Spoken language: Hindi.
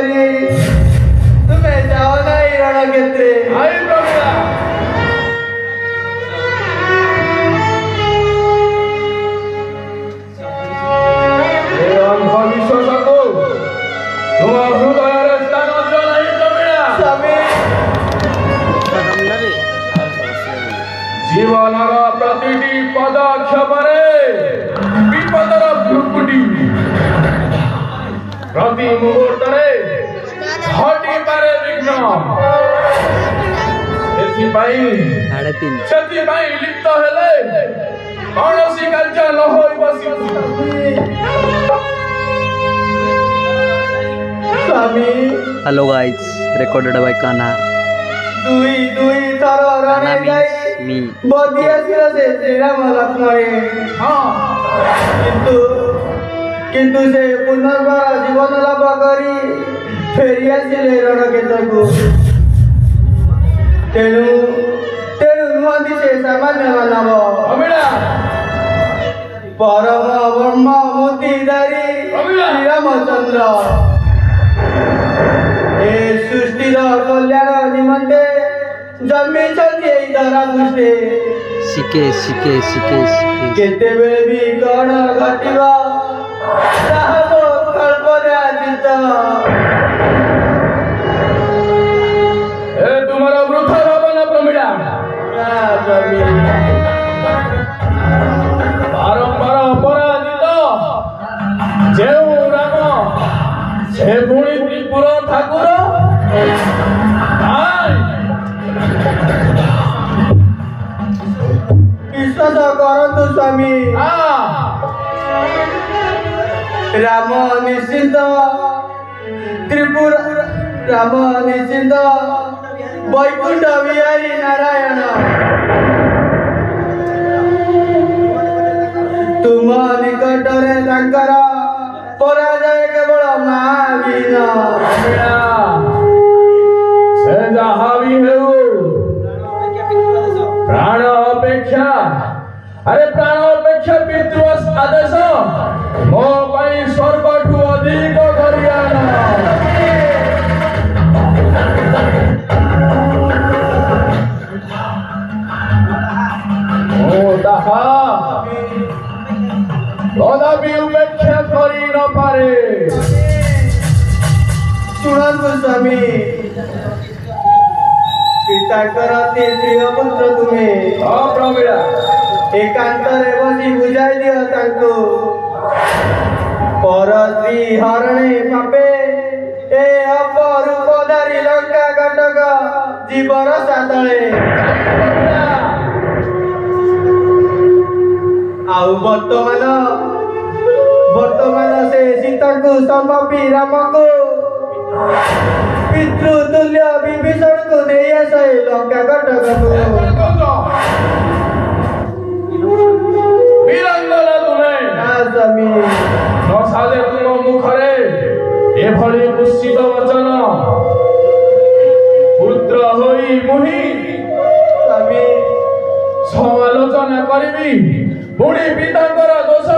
करी तुम्हें जाओ नहीं रण क्षेत्रे आई प्रमिला जीवनर प्रतिटी पदक्षेपरे विपदर भ्रुकुटी प्रति मुहूर्तरे घटी पारे विघ्न सेथिपाई लिप्त हेले कौनसी कार्य न होई बसी स्वामी hello guys recorded by Kana दुई थर रणे जाई बदिया सिर से श्री राम लक्ष्मण किंतु से पुनर्बार जीवन लाभ करी फेरी आसिले रण क्षेत्र को तेणु नुहति से सामान्य मानव परम ब्रह्म मोतीधारी श्री रामचंद्र ए सृष्टि कल्याण निमंते जन्मी धरा पृष्ठे शिके केतेबेले भी कण घटिबा ताहा कल्पनातीत ए तुम्हारा वृथा भावना प्रमिला बारंबार अपराजित जेउ राम से पुणी त्रिपुर ठाकुर विश्वास करतु स्वामी राम निश्चिंत त्रिपुर राम निश्चिंत वैकुंठ विहारी नारायण तुम निकटरे तांकर पराजय केवल महावीन से जहाँ भी हेउ प्राण अपेक्षा अरे प्राण अपेक्षा पितृ आदेश मो पाई स्वर्गठु अधिक करियाना ओ ताहा कदापि उपेक्षा करी न पारे शुणन्तु स्वामी पिताकर अति प्रिय पुत्र तुम्हें प्रमिला एकांतरे बसी बुझाई दियो तांको परस्त्री हरणे पापे ए अपरूपधारी लंका कटक जीवर सातळे आउ वर्तमान से सीता को संपी राम को पितृतुल्य विभीषण को दे से लंका कटक वीरंगना तुमे न साधे तुम मुखरे एभली कुत्सित वचन पुत्र होई मुहि स्वामी समालोचना करिबी पुणी पितांकर दोष